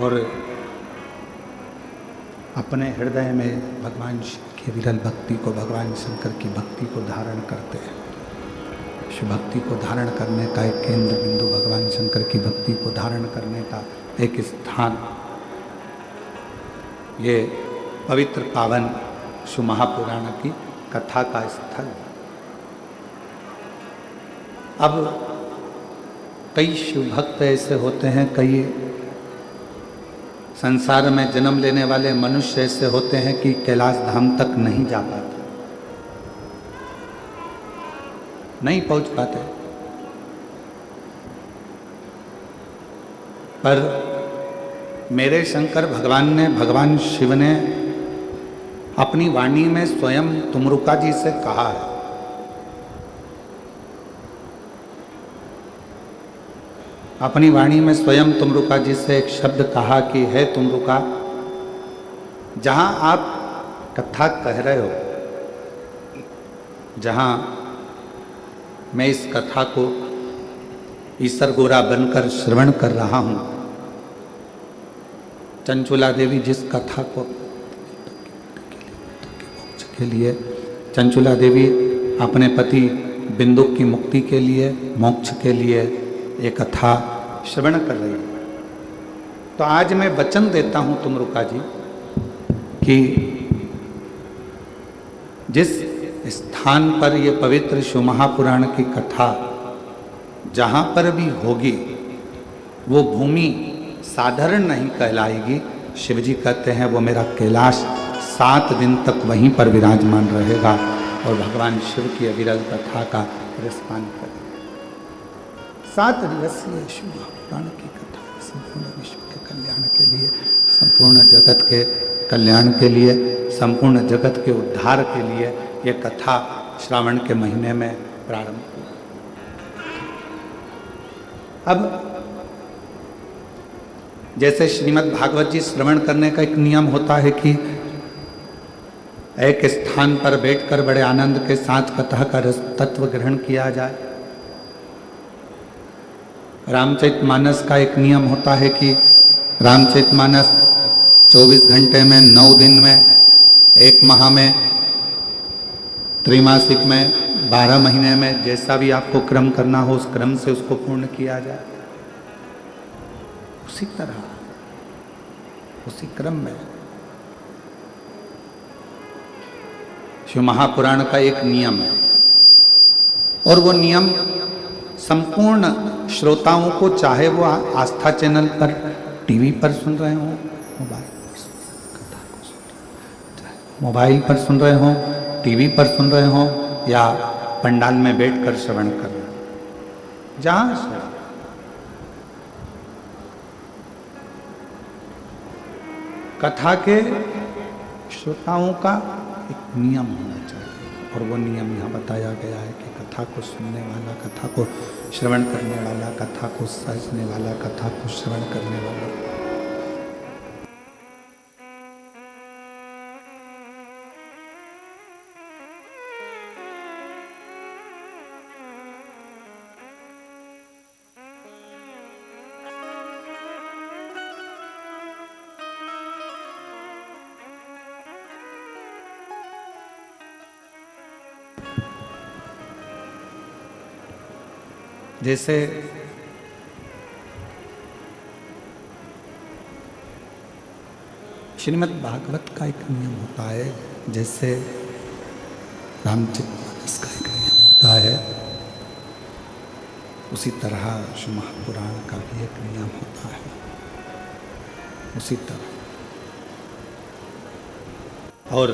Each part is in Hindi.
और अपने हृदय में भगवान शिव की विरल भक्ति को, भगवान शंकर की भक्ति को धारण करते हैं। शिव भक्ति को धारण करने का एक केंद्र बिंदु, भगवान शंकर की भक्ति को धारण करने का एक स्थान, ये पवित्र पावन शिव महापुराण की कथा का स्थल। अब कई शिव भक्त ऐसे होते हैं, कई संसार में जन्म लेने वाले मनुष्य ऐसे होते हैं कि कैलाश धाम तक नहीं जा पाते, नहीं पहुंच पाते। पर मेरे शंकर भगवान ने, भगवान शिव ने अपनी वाणी में स्वयं तुमरुका जी से कहा है। अपनी वाणी में स्वयं तुमरुका जी से एक शब्द कहा कि है तुमरुका, जहां आप कथा कह रहे हो, जहां मैं इस कथा को ईसर गोरा बनकर श्रवण कर रहा हूं, चंचुला देवी जिस कथा को के लिए, चंचुला देवी अपने पति बिंदुक की मुक्ति के लिए, मोक्ष के लिए ये कथा श्रवण कर रही है। तो आज मैं वचन देता हूं तुमरुका जी कि जिस स्थान पर ये पवित्र शिव महापुराण की कथा जहां पर भी होगी, वो भूमि साधारण नहीं कहलाएगी। शिवजी कहते हैं वो मेरा कैलाश 7 दिन तक वहीं पर विराजमान रहेगा और भगवान शिव की अविरल कथा का रसपान करेगा। 7 दिवसीय शिव महापुराण की कथा संपूर्ण विश्व के कल्याण के लिए, संपूर्ण जगत के कल्याण के लिए, संपूर्ण जगत के उद्धार के लिए ये कथा श्रावण के महीने में प्रारंभ हुई। अब जैसे श्रीमद् भागवत जी श्रवण करने का एक नियम होता है कि एक स्थान पर बैठकर बड़े आनंद के साथ कथा का रस तत्व ग्रहण किया जाए। रामचरितमानस का एक नियम होता है कि रामचरितमानस 24 घंटे में, 9 दिन में, 1 माह में, त्रैमासिक में, 12 महीने में, जैसा भी आपको क्रम करना हो उस क्रम से उसको पूर्ण किया जाए। उसी तरह, उसी क्रम में शिव महापुराण का एक नियम है और वो नियम संपूर्ण श्रोताओं को, चाहे वो आस्था चैनल पर, टीवी पर सुन रहे हो, मोबाइल पर सुन रहे हो, टीवी पर सुन रहे हो, या पंडाल में बैठकर श्रवण कर रहे हो, जहां से कथा के श्रोताओं का एक नियम होना चाहिए और वो नियम यहाँ बताया गया है कि कथा को सुनने वाला, कथा को श्रवण करने वाला, कथा को समझने वाला, कथा को श्रवण करने वाला, जैसे श्रीमद् भागवत का एक नियम होता है, जैसे रामचरितमानस का एक नियम होता है, उसी तरह शिव महापुराण का भी एक नियम होता है। उसी तरह और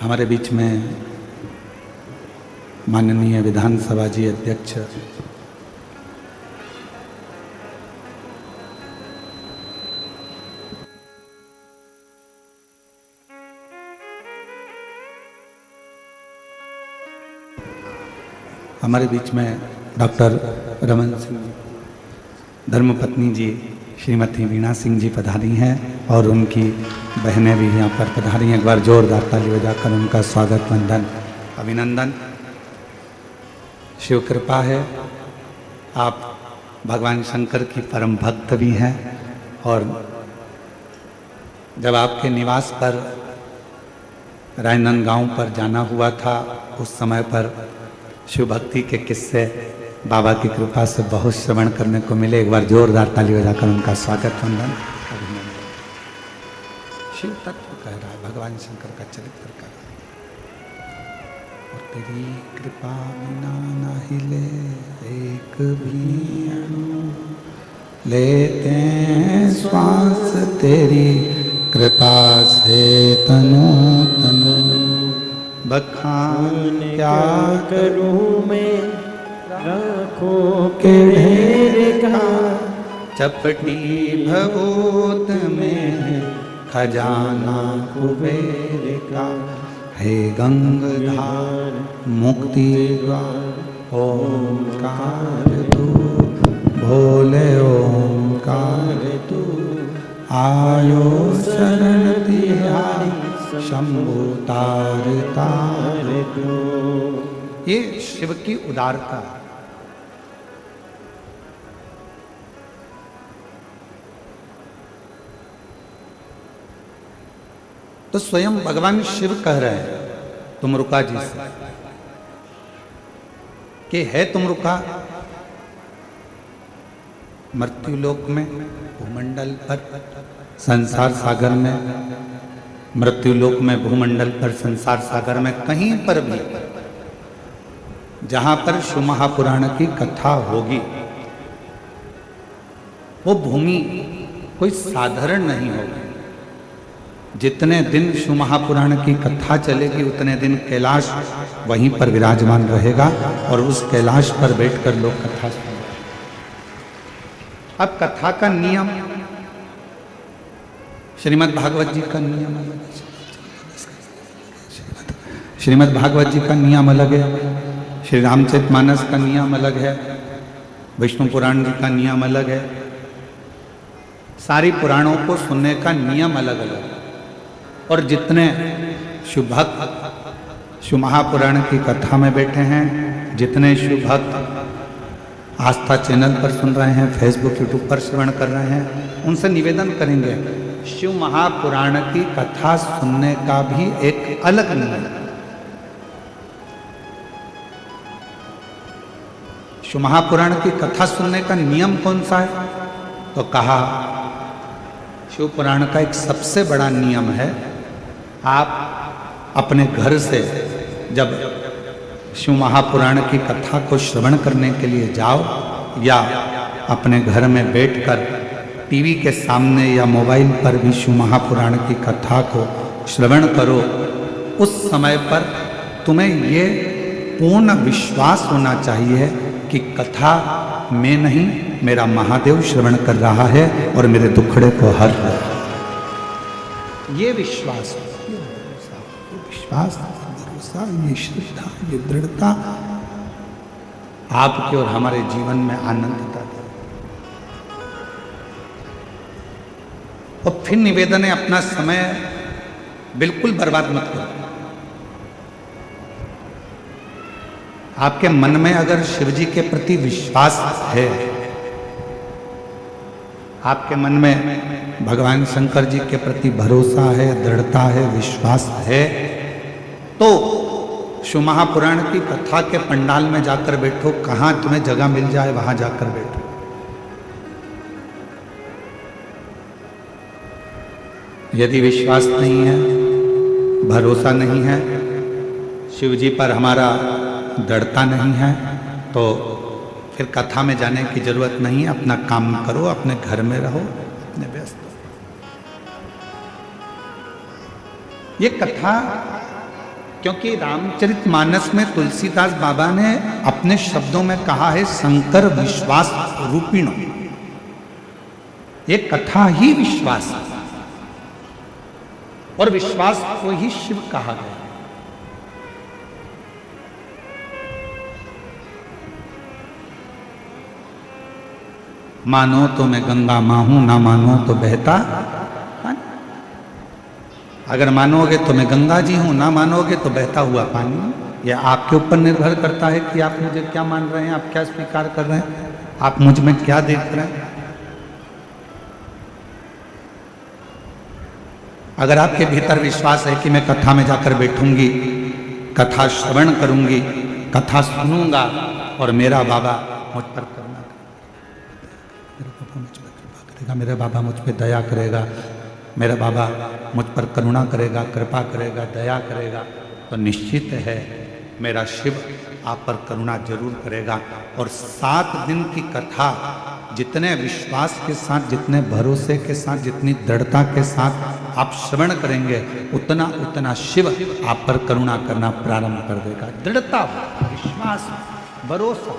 हमारे बीच में माननीय विधानसभा जी अध्यक्ष हमारे बीच में डॉक्टर रमन सिंह जी, धर्मपत्नी जी श्रीमती वीणा सिंह जी पधारी हैं और उनकी बहनें भी यहाँ पर पधारी हैं। एक बार जोरदार ताली बजाकर उनका स्वागत, वंदन, अभिनंदन। शिव कृपा है, आप भगवान शंकर की परम भक्त भी हैं। और जब आपके निवास पर राजनांदगांव पर जाना हुआ था, उस समय पर शिव भक्ति के किस्से बाबा की कृपा से बहुत श्रवण करने को मिले। एक बार जोरदार ताली बजाकर उनका स्वागत, वंदन, अभिनंदन। शिव तत्व कह रहा है, भगवान शंकर का चरित्र कर रहा है। और तेरी कृपा बिना न हिले एक भी अणु, लेते हैं श्वास तेरी कृपा से तनु तनु। बखान क्या करूं मैं राखों के ढेर का, चपटी भभूत में खजाना कुबेर का। हे गंगाधार मुक्ति द्वार ओंकार तू, भोले ओंकार तू। आयो शरण तिहारी शंभु तार तार तू। ये शिव की उदारता। तो स्वयं भगवान शिव कह रहे हैं तुमरुका जी से कि है तुमरुका, मृत्युलोक में, भूमंडल पर, संसार सागर में, मृत्युलोक में, भूमंडल पर, संसार सागर में, कहीं पर भी जहां पर शिव महापुराण की कथा होगी, वो भूमि कोई साधारण नहीं होगी। जितने दिन शिव महापुराण की कथा चलेगी उतने दिन कैलाश वहीं पर विराजमान रहेगा और उस कैलाश पर बैठकर लोग कथा सुनेंगे। अब कथा का नियम, श्रीमद् भागवत जी का नियम अलग है, श्रीमद् भागवत जी का नियम अलग है, श्री रामचरितमानस का नियम अलग है, विष्णु पुराण जी का नियम अलग है। सारी पुराणों को सुनने का नियम अलग अलग है। और जितने शिव भक्त शिव महापुराण की कथा में बैठे हैं, जितने शिव भक्त आस्था चैनल पर सुन रहे हैं, फेसबुक यूट्यूब पर श्रवण कर रहे हैं, उनसे निवेदन करेंगे शिव महापुराण की कथा सुनने का भी एक अलग नियम है। शिव महापुराण की कथा सुनने का नियम कौन सा है? तो कहा शिव पुराण का एक सबसे बड़ा नियम है, आप अपने घर से जब शिव महापुराण की कथा को श्रवण करने के लिए जाओ या अपने घर में बैठकर टीवी के सामने या मोबाइल पर भी शिव महापुराण की कथा को श्रवण करो, उस समय पर तुम्हें ये पूर्ण विश्वास होना चाहिए कि कथा मैं नहीं, मेरा महादेव श्रवण कर रहा है और मेरे दुखड़े को हर रहा है। ये विश्वास, भरोसा, ये श्रद्धा, ये दृढ़ता आपके और हमारे जीवन में आनंदता दे। और फिर निवेदन है, अपना समय बिल्कुल बर्बाद मत करो। आपके मन में अगर शिव जी के प्रति विश्वास है, आपके मन में भगवान शंकर जी के प्रति भरोसा है, दृढ़ता है, विश्वास है, तो शिव महापुराण की कथा के पंडाल में जाकर बैठो। कहाँ तुम्हें जगह मिल जाए वहां जाकर बैठो। यदि विश्वास नहीं है, भरोसा नहीं है, शिव जी पर हमारा दृढ़ता नहीं है, तो फिर कथा में जाने की जरूरत नहीं है। अपना काम करो, अपने घर में रहो, अपने व्यस्त। ये कथा, क्योंकि रामचरितमानस में तुलसीदास बाबा ने अपने शब्दों में कहा है, शंकर विश्वास रूपिणो। ये कथा ही विश्वास है और विश्वास को ही शिव कहा गया। मानो तो मैं गंगा मां हूं, ना मानो तो बहता। अगर मानोगे तो मैं गंगा जी हूं, ना मानोगे तो बहता हुआ पानी हूं। यह आपके ऊपर निर्भर करता है कि आप मुझे क्या मान रहे हैं, आप क्या स्वीकार कर रहे हैं, आप मुझ में क्या देख रहे हैं। अगर आपके भीतर विश्वास है कि मैं कथा में जाकर बैठूंगी, कथा श्रवण करूंगी, कथा सुनूंगा और मेरा बाबा मुझ पर करुणा करेगा, मेरा बाबा मुझ पर दया करेगा, मेरा बाबा मुझ पर करुणा करेगा, कृपा करेगा, दया करेगा, तो निश्चित है मेरा शिव आप पर करुणा जरूर करेगा। और 7 दिन की कथा जितने विश्वास के साथ, जितने भरोसे के साथ, जितनी दृढ़ता के साथ आप श्रवण करेंगे, उतना उतना शिव आप पर करुणा करना प्रारंभ कर देगा। दृढ़ता, विश्वास, भरोसा।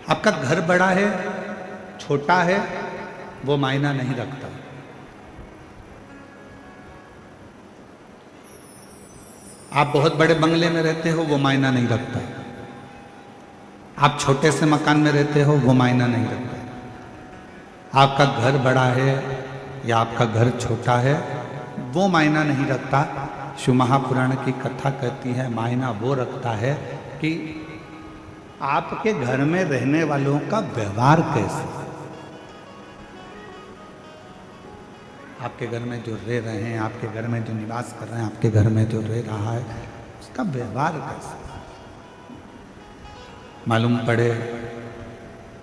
आपका घर बड़ा है, छोटा है, वो मायना नहीं रखता। आप बहुत बड़े बंगले में रहते हो, वो मायना नहीं रखता। आप छोटे से मकान में रहते हो, वो मायना नहीं रखता। आपका घर बड़ा है या आपका घर छोटा है, वो मायना नहीं रखता। शिव महापुराण की कथा कहती है मायना वो रखता है कि आपके घर में रहने वालों का व्यवहार कैसे, आपके घर में जो रह रहे हैं, आपके घर में जो निवास कर रहे हैं, आपके घर में जो रह रहा है, उसका व्यवहार कैसे। मालूम पड़े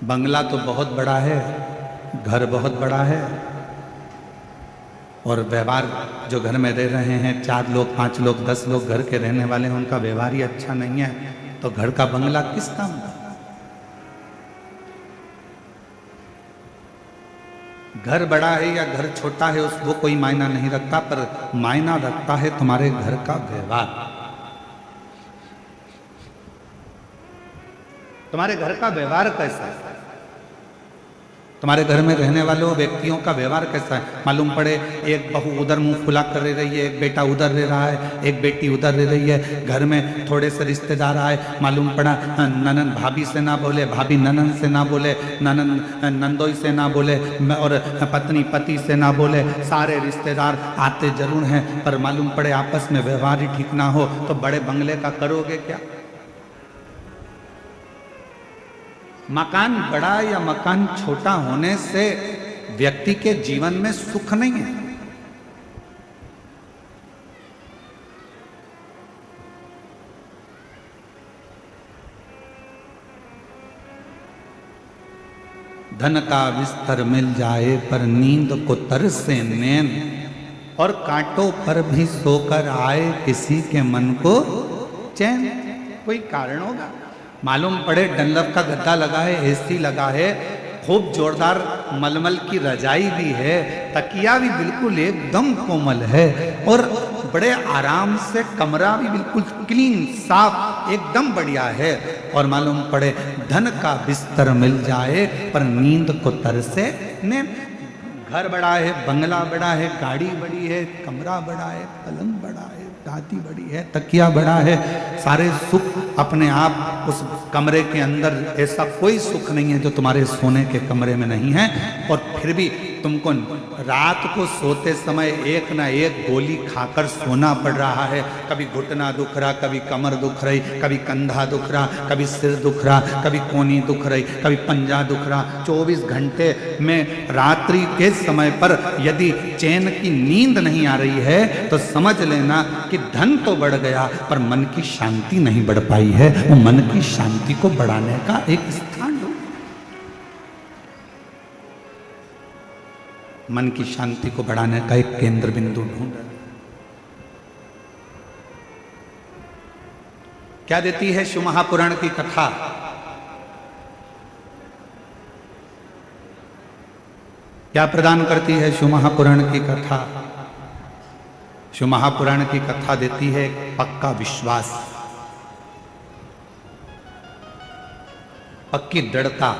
बंगला तो बहुत बड़ा है, घर बहुत बड़ा है, और व्यवहार जो घर में रह रहे हैं 4 लोग, 5 लोग, 10 लोग घर के रहने वाले हैं, उनका व्यवहार ही अच्छा नहीं है, तो घर का बंगला किस काम का। घर बड़ा है या घर छोटा है वो कोई मायना नहीं रखता, पर मायना रखता है तुम्हारे घर का व्यवहार। तुम्हारे घर का व्यवहार कैसा है, तुम्हारे घर में रहने वालों व्यक्तियों का व्यवहार कैसा है। मालूम पड़े एक बहू उधर मुंह फुला कर रह रही है, एक बेटा उधर रह रहा है, एक बेटी उधर रह रही है, घर में थोड़े से रिश्तेदार आए, मालूम पड़ा ननन भाभी से ना बोले, भाभी ननन से ना बोले, ननन नंदोई से ना बोले, और पत्नी पति से ना बोले, सारे रिश्तेदार आते जरूर हैं, पर मालूम पड़े आपस में व्यवहार ही ठीक ना हो, तो बड़े बंगले का करोगे क्या। मकान बड़ा या मकान छोटा होने से व्यक्ति के जीवन में सुख नहीं है। धन का बिस्तर मिल जाए पर नींद को तरसे नैन, और कांटों पर भी सोकर आए किसी के मन को चैन। कोई कारण होगा। मालूम पड़े डनलप का गद्दा लगा है, एसी लगा है, खूब जोरदार मलमल की रजाई भी है, तकिया भी बिल्कुल एकदम कोमल है, और बड़े आराम से कमरा भी बिल्कुल क्लीन साफ एकदम बढ़िया है, और मालूम पड़े धन का बिस्तर मिल जाए पर नींद को तरसे ने। घर बड़ा है, बंगला बड़ा है, गाड़ी बड़ी है, कमरा बड़ा है, पलंग बड़ा है, दादी बड़ी है, तकिया बड़ा है, सारे सुख अपने आप उस कमरे के अंदर। ऐसा कोई सुख नहीं है जो तुम्हारे सोने के कमरे में नहीं है, और फिर भी तुमको रात को सोते समय एक ना एक गोली खाकर सोना पड़ रहा है। कभी घुटना दुख रहा, कभी कमर दुख रही, कभी कंधा दुख रहा, कभी सिर दुख रहा, कभी कोनी दुख रही, कभी पंजा दुख रहा। 24 घंटे में रात्रि के समय पर यदि चैन की नींद नहीं आ रही है तो समझ लेना कि धन तो बढ़ गया पर मन की शांति नहीं बढ़ पाई है। वो मन की शांति को बढ़ाने का एक स्थान ढूंढ, मन की शांति को बढ़ाने का एक केंद्र बिंदु ढूंढ। क्या देती है शिव महापुराण की कथा? क्या प्रदान करती है शिव महापुराण की कथा? शिव महापुराण की कथा देती है पक्का विश्वास, पक्की दृढ़ता।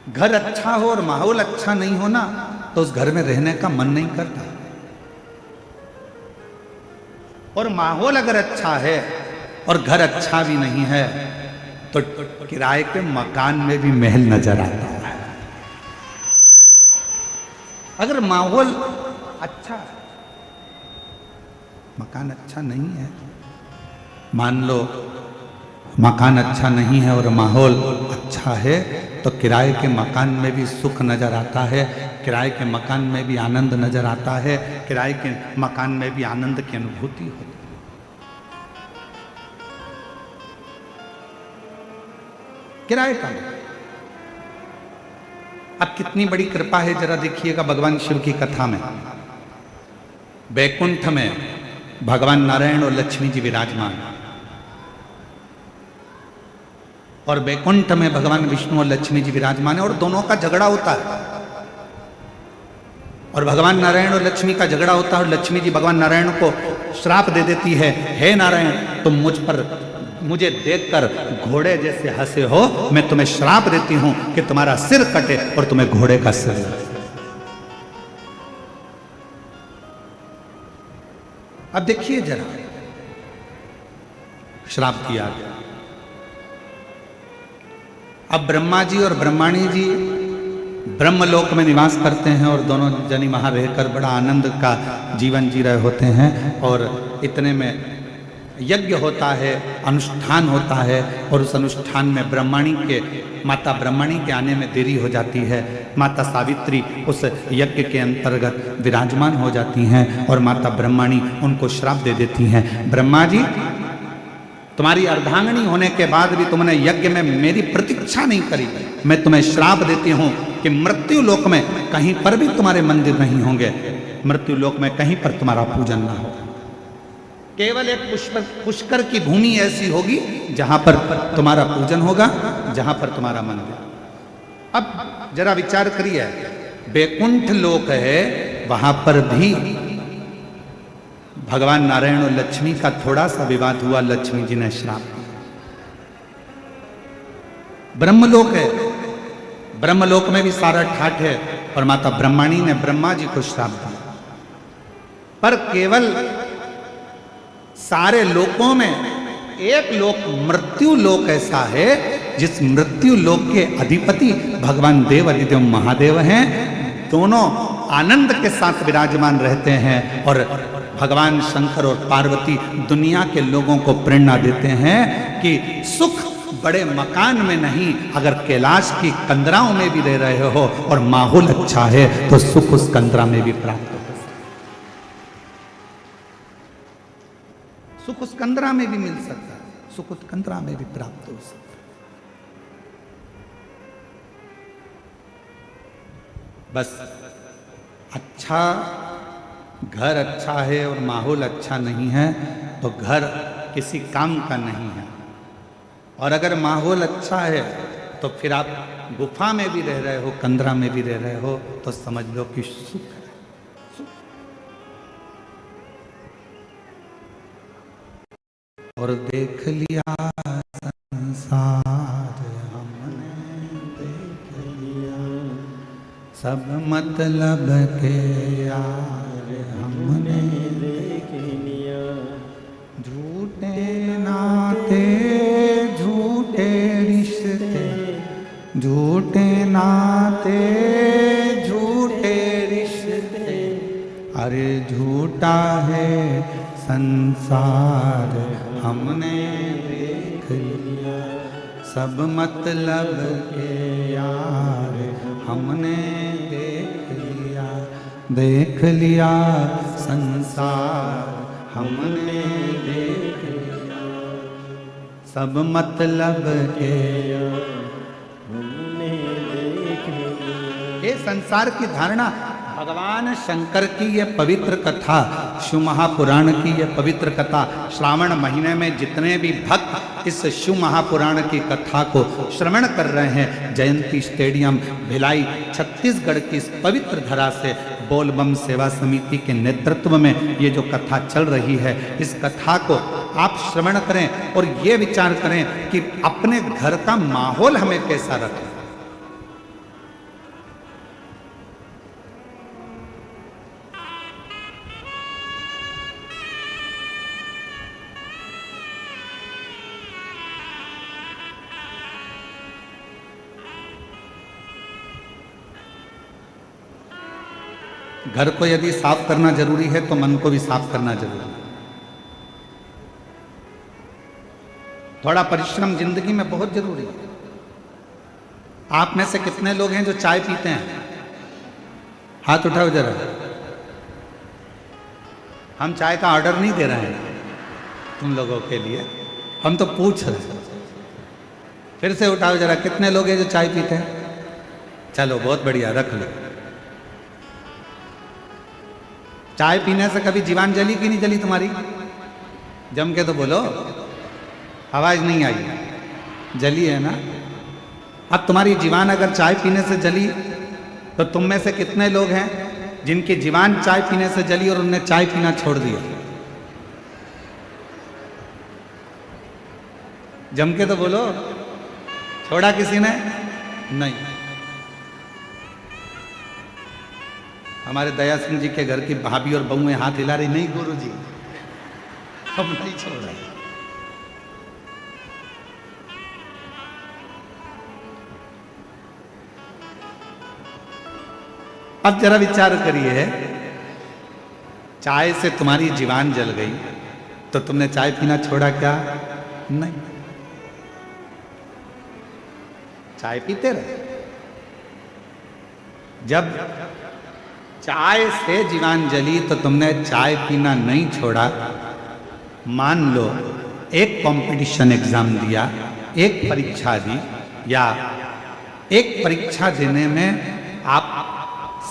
घर अच्छा हो और माहौल अच्छा नहीं हो ना तो उस घर में रहने का मन नहीं करता। और माहौल अगर अच्छा है और घर अच्छा भी नहीं है तो किराए के मकान में भी महल नजर आता है। अगर माहौल अच्छा है, मकान अच्छा नहीं है, मान लो मकान अच्छा नहीं है और माहौल अच्छा है, तो किराए के मकान में भी सुख नजर आता है, किराए के मकान में भी आनंद नजर आता है, किराए के मकान में भी आनंद की अनुभूति होती है। किराए का अब कितनी बड़ी कृपा है, जरा देखिएगा भगवान शिव की कथा में। बैकुंठ में भगवान नारायण और लक्ष्मी जी विराजमान, और बैकुंठ में भगवान विष्णु और लक्ष्मी जी विराजमान है, और दोनों का झगड़ा होता है। और भगवान नारायण और लक्ष्मी का झगड़ा होता है, और लक्ष्मी जी भगवान नारायण को श्राप दे देती है, हे नारायण तुम मुझे देखकर घोड़े जैसे हंसे हो, मैं तुम्हें श्राप देती हूं कि तुम्हारा सिर कटे और तुम्हें घोड़े का सिर लगे। अब देखिए जरा, श्राप दिया गया। अब ब्रह्मा जी और ब्रह्माणी जी ब्रह्मलोक में निवास करते हैं, और दोनों जनी वहां रहकर बड़ा आनंद का जीवन जी रहे होते हैं। और इतने में यज्ञ होता है, अनुष्ठान होता है, और उस अनुष्ठान में माता ब्रह्मणी के आने में देरी हो जाती है। माता सावित्री उस यज्ञ के अंतर्गत विराजमान हो जाती हैं, और माता ब्रह्मणी उनको श्राप दे देती हैं, ब्रह्मा जी तुम्हारी अर्धांगिनी होने के बाद भी तुमने यज्ञ में मेरी प्रतीक्षा नहीं करी, मैं तुम्हें श्राप देती हूं कि मृत्यु लोक में कहीं पर भी तुम्हारे मंदिर नहीं होंगे, मृत्यु लोक में कहीं पर तुम्हारा पूजन ना होगा, केवल एक पुष्कर की भूमि ऐसी होगी जहां पर तुम्हारा पूजन होगा, जहां पर तुम्हारा मंदिर। अब जरा विचार करिए, बैकुंठ लोक है, वहां पर भी भगवान नारायण और लक्ष्मी का थोड़ा सा विवाद हुआ, लक्ष्मी जी ने श्राप दिया। ब्रह्मलोक है, ब्रह्मलोक में भी सारा ठाठ है, और माता ब्रह्मणी ने ब्रह्मा जी को श्राप दिया। पर केवल सारे लोकों में एक लोक मृत्यु लोक ऐसा है, जिस मृत्यु लोक के अधिपति भगवान देव अधिदेव महादेव हैं, दोनों आनंद के साथ विराजमान रहते हैं। और भगवान शंकर और पार्वती दुनिया के लोगों को प्रेरणा देते हैं कि सुख बड़े मकान में नहीं, अगर कैलाश की कंदराओं में भी रह रहे हो और माहौल अच्छा है तो सुख उस कंदरा में भी प्राप्त हो, सुख उस कंदरा में भी मिल सकता है, सुख उस कंदरा में भी प्राप्त हो सकता है। बस अच्छा घर अच्छा है और माहौल अच्छा नहीं है तो घर किसी काम का नहीं है, और अगर माहौल अच्छा है तो फिर आप गुफा में भी रह रहे हो, कंदरा में भी रह रहे हो, तो समझ लो कि सुख है। और देख लिया संसार हमने, देख लिया सब मतलब के यार हमने देख लिया, झूठे नाते झूठे रिश्ते, झूठे नाते झूठे रिश्ते, अरे झूठा है संसार हमने देख लिया, सब मतलब के यार हमने देख लिया संसार हमने देख लिया, सब मतलब के हमने देख लिया। ये संसार की धारणा भगवान शंकर की ये पवित्र कथा, शिव महापुराण की ये पवित्र कथा, श्रावण महीने में जितने भी भक्त इस शिव महापुराण की कथा को श्रवण कर रहे हैं, जयंती स्टेडियम भिलाई छत्तीसगढ़ की इस पवित्र धरा से बोलबम सेवा समिति के नेतृत्व में ये जो कथा चल रही है, इस कथा को आप श्रवण करें और ये विचार करें कि अपने घर का माहौल हमें कैसा रखें। घर को यदि साफ करना जरूरी है तो मन को भी साफ करना जरूरी है। थोड़ा परिश्रम जिंदगी में बहुत जरूरी है। आप में से कितने लोग हैं जो चाय पीते हैं? हाथ उठाओ जरा। हम चाय का ऑर्डर नहीं दे रहे हैं तुम लोगों के लिए, हम तो पूछ रहे हैं। फिर से उठाओ जरा, कितने लोग हैं जो चाय पीते हैं? चलो बहुत बढ़िया, रख लो। चाय पीने से कभी जीवान जली कि नहीं जली तुम्हारी? जम के तो बोलो, आवाज नहीं आई। जली है ना? अब तुम्हारी जीवान अगर चाय पीने से जली तो तुम में से कितने लोग हैं जिनकी जीवान चाय पीने से जली और उनने चाय पीना छोड़ दिया? जम के तो बोलो, छोड़ा किसी ने? नहीं। हमारे दया सिंह जी के घर की भाभी और बहुएं हाथ हिला रही, नहीं गुरुजी हम नहीं छोड़ा। अब जरा विचार करिए, चाय से तुम्हारी जीवान जल गई तो तुमने चाय पीना छोड़ा क्या? नहीं, चाय पीते रहे। जब चाय से जीवान जली तो तुमने चाय पीना नहीं छोड़ा। मान लो एक कंपटीशन एग्जाम दिया, एक परीक्षा दी, या एक परीक्षा देने में आप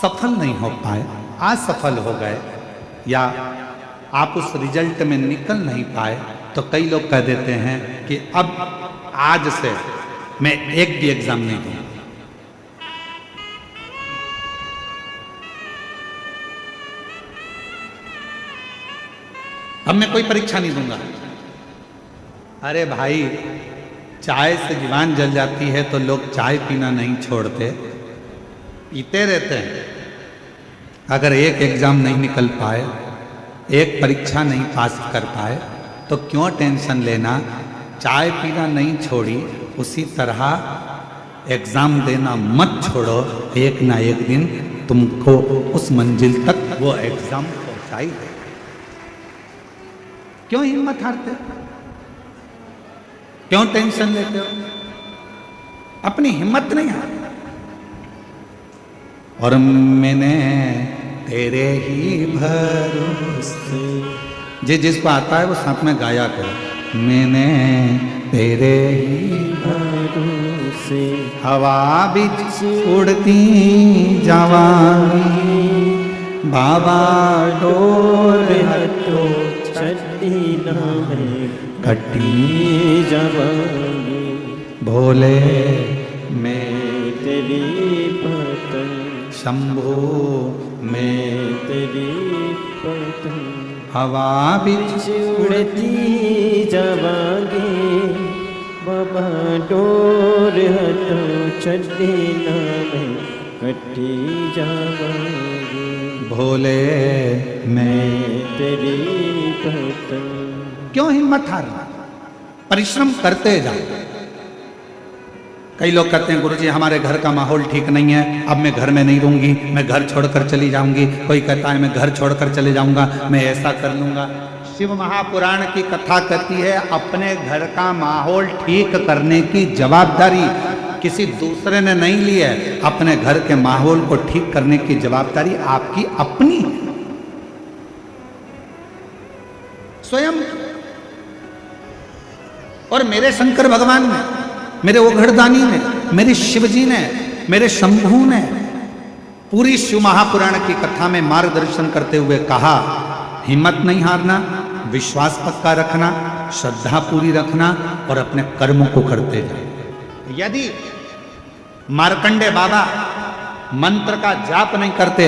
सफल नहीं हो पाए, असफल हो गए, या आप उस रिजल्ट में निकल नहीं पाए, तो कई लोग कह देते हैं कि अब आज से मैं एक भी एग्जाम नहीं दूंगा। अब मैं कोई परीक्षा नहीं दूंगा। अरे भाई, चाय से जीवान जल जाती है तो लोग चाय पीना नहीं छोड़ते, पीते रहते हैं। अगर एक एग्जाम नहीं निकल पाए, एक परीक्षा नहीं पास कर पाए, तो क्यों टेंशन लेना? चाय पीना नहीं छोड़ी, उसी तरह एग्जाम देना मत छोड़ो। एक ना एक दिन तुमको उस मंजिल तक वो एग्जाम पहुंचाई दे। क्यों हिम्मत हारते हो? क्यों टेंशन लेते हो? अपनी हिम्मत नहीं हार। और मैंने तेरे ही भरोसे, जिसको आता है वो साथ में गाया करो। मैंने तेरे ही भरोसे हवा बिच उड़ती जावांगी, बाबा डोर हटो छठी नाम कटी जावांगी, भोले मैं तेरी पतंग, शंभो मैं तेरी पतंग, हवा बिच उड़ती जावांगी, बाबा डोर हटो छठी नाम कटी जावांगी, भोले मैं तेरी पतंग। क्यों हिम्मत हारना? परिश्रम करते जाओ। कई लोग कहते हैं गुरुजी हमारे घर का माहौल ठीक नहीं है, अब मैं घर में नहीं रहूंगी, मैं घर छोड़कर चली जाऊंगी। कोई कहता है मैं घर छोड़कर चले जाऊंगा, मैं ऐसा कर लूंगा। शिव महापुराण की कथा कहती है अपने घर का माहौल ठीक करने की जवाबदारी किसी दूसरे ने नहीं ली है। अपने घर के माहौल को ठीक करने की जवाबदारी आपकी अपनी है, स्वयं। और मेरे शंकर भगवान ने, मेरे ओघड़दानी ने, मेरे शिवजी ने, मेरे शंभू ने पूरी शिव महापुराण की कथा में मार्गदर्शन करते हुए कहा, हिम्मत नहीं हारना, विश्वास पक्का रखना, श्रद्धा पूरी रखना और अपने कर्मों को करते जाओ। यदि मार्कंडे बाबा मंत्र का जाप नहीं करते,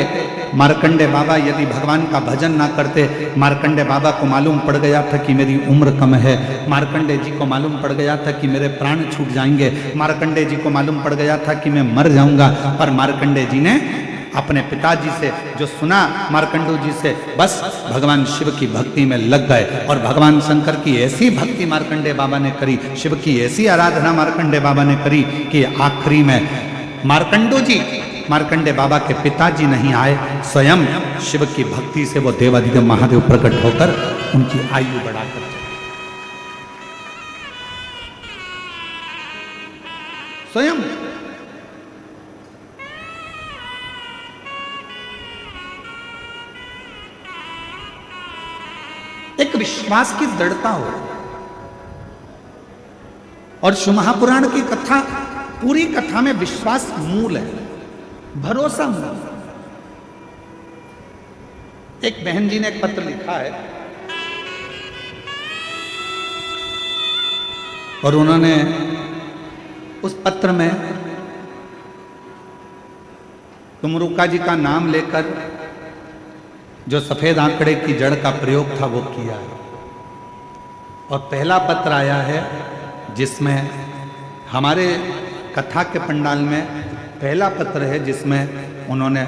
मार्कंडे बाबा यदि भगवान का भजन ना करते, मार्कंडे बाबा को मालूम पड़ गया था कि मेरी उम्र कम है, मार्कंडे जी को मालूम पड़ गया था कि मेरे प्राण छूट जाएंगे, मार्कंडे जी को मालूम पड़ गया था कि मैं मर जाऊंगा, पर मार्कंडे जी ने अपने पिताजी से जो सुना, मार्कंडू जी से, बस भगवान शिव की भक्ति में लग गए। और भगवान शंकर की ऐसी भक्ति मार्कंडे बाबा ने करी, शिव की ऐसी आराधना मार्कंडे बाबा ने करी कि आखिरी में मार्कंडू जी, मार्कंडे बाबा के पिताजी नहीं आए, स्वयं शिव की भक्ति से वो देवाधिदेव महादेव प्रकट होकर उनकी आयु बढ़ाकर स्वयं। एक विश्वास की दृढ़ता हो। और शिव महापुराण की कथा, पूरी कथा में विश्वास मूल है, भरोसा मूल। एक बहन जी ने एक पत्र लिखा है और उन्होंने उस पत्र में तुमरुका जी का नाम लेकर जो सफेद आंकड़े की जड़ का प्रयोग था वो किया है। और पहला पत्र आया है जिसमें हमारे कथा के पंडाल में पहला पत्र है जिसमें उन्होंने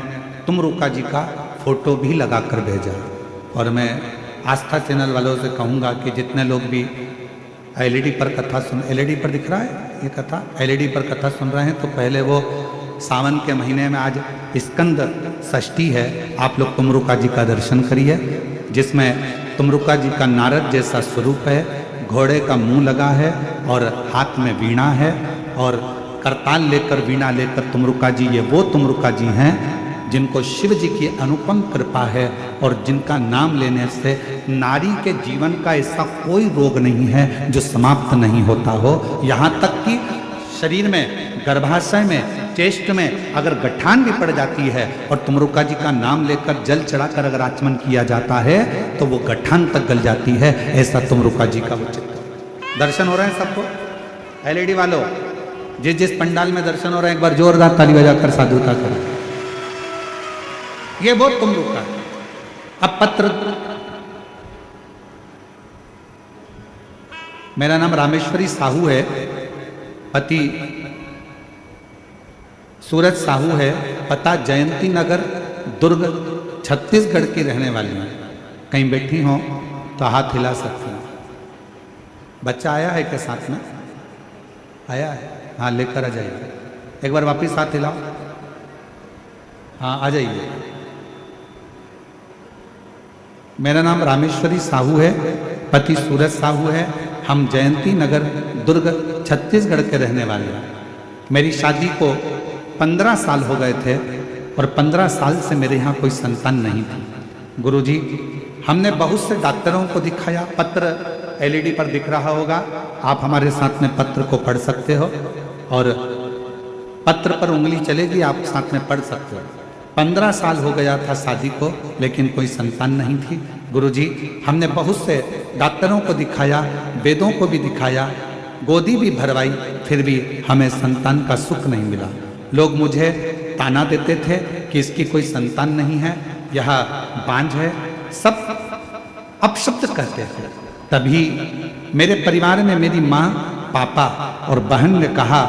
तुमरुका जी का फोटो भी लगाकर भेजा। और मैं आस्था चैनल वालों से कहूँगा कि जितने लोग भी एलईडी पर कथा सुन, एलईडी पर दिख रहा है ये कथा, एलईडी पर कथा सुन रहे हैं तो पहले वो सावन के महीने में आज स्कंद षष्ठी है, आप लोग तुमरुका जी का दर्शन करिए, जिसमें तुमरुका जी का नारद जैसा स्वरूप है, घोड़े का मुंह लगा है और हाथ में वीणा है और करताल लेकर वीणा लेकर तुमरुका जी, ये वो तुमरुका जी हैं जिनको शिव जी की अनुपम कृपा है और जिनका नाम लेने से नारी के जीवन का ऐसा कोई रोग नहीं है जो समाप्त नहीं होता हो। यहाँ तक कि शरीर में, गर्भाशय में, चेस्ट में अगर गठान भी पड़ जाती है और तुमरुका जी का नाम लेकर जल चढ़ाकर अगर आचमन किया जाता है तो वो गठान तक गल जाती है। ऐसा तुमरुका जी का वो चित्र। दर्शन हो रहे हैं सबको? एलईडी वालों, जिस पंडाल में दर्शन हो रहे हैं एक बार जोरदार ताली बजाकर साधुता करें। ये वो तुमरुका है। अब पत्र, मेरा नाम रामेश्वरी साहू है, पति सूरज साहू है, पता जयंती नगर दुर्ग छत्तीसगढ़ की रहने वाली है। कहीं बैठी हो तो हाथ हिला सकती हैं। बच्चा आया है क्या साथ में? आया है? हाँ लेकर आ जाइए। एक बार वापिस हाथ हिलाओ। हाँ आ जाइए। मेरा नाम रामेश्वरी साहू है, पति सूरज साहू है, हम जयंती नगर दुर्ग छत्तीसगढ़ के रहने वाले हैं। मेरी शादी को 15 साल हो गए थे और 15 साल से मेरे यहाँ कोई संतान नहीं थी। गुरुजी, हमने बहुत से डॉक्टरों को दिखाया, पत्र एलईडी पर दिख रहा होगा, आप हमारे साथ में पत्र को पढ़ सकते हो और पत्र पर उंगली चलेगी, आप साथ में पढ़ सकते हो। 15 साल हो गया था शादी को लेकिन कोई संतान नहीं थी। गुरुजी, हमने बहुत से डॉक्टरों को दिखाया, वेदों को भी दिखाया, गोदी भी भरवाई, फिर भी हमें संतान का सुख नहीं मिला। लोग मुझे ताना देते थे कि इसकी कोई संतान नहीं है, यह बांझ है, सब अपशब्द कहते थे। तभी मेरे परिवार में मेरी माँ, पापा और बहन ने कहा,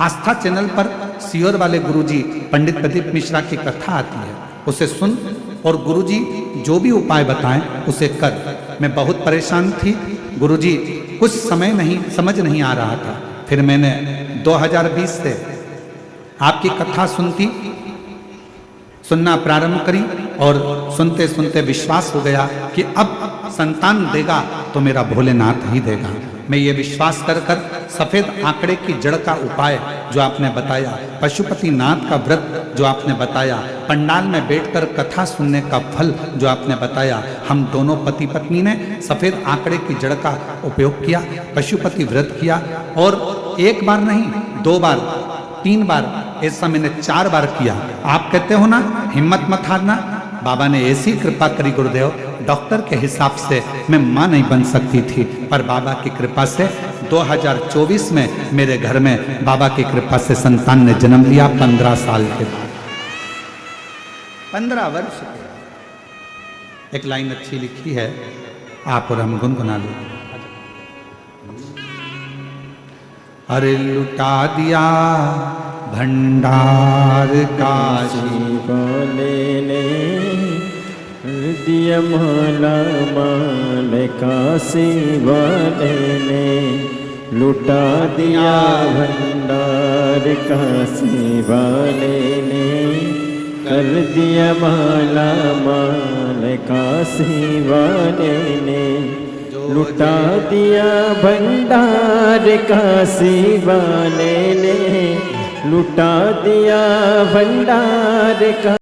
आस्था चैनल पर सीहोर वाले गुरुजी पंडित प्रदीप मिश्रा की कथा आती है, उसे सुन और गुरुजी जो भी उपाय बताएं उसे कर। मैं बहुत परेशान थी गुरुजी, कुछ समय नहीं समझ नहीं आ रहा था। फिर मैंने 2020 से आपकी कथा सुनना प्रारंभ करी और सुनते सुनते विश्वास हो गया कि अब संतान देगा तो मेरा भोलेनाथ ही देगा। मैं ये विश्वास कर सफेद आंकड़े की जड़ का उपाय जो आपने बताया, पशुपति नाथ का व्रत जो आपने बताया, पंडाल में बैठकर कथा सुनने का फल जो आपने बताया, हम दोनों पति पत्नी ने सफेद आंकड़े की जड़ का उपयोग किया, पशुपति व्रत किया और एक बार नहीं, 2 बार, 3 बार, ऐसा मैंने 4 बार किया। आप कहते हो ना हिम्मत मत हारना, बाबा ने ऐसी कृपा करी गुरुदेव, डॉक्टर के हिसाब से मैं मां नहीं बन सकती थी, पर बाबा की कृपा से 2024 में मेरे घर में बाबा की कृपा से संतान ने जन्म लिया 15 साल के बाद, 15 वर्ष के। एक लाइन अच्छी लिखी है, आप और हम गुनगुना लो। अरे लुटा दिया भंडार काशी वाले ने, दिया माला माल काशी वाले ने, लुटा दिया भंडार काशी वाले ने, कर दिया माला माल काशी वाले ने, लुटा दिया भंडार काशी वाले ने, लुटा दिया भंडार का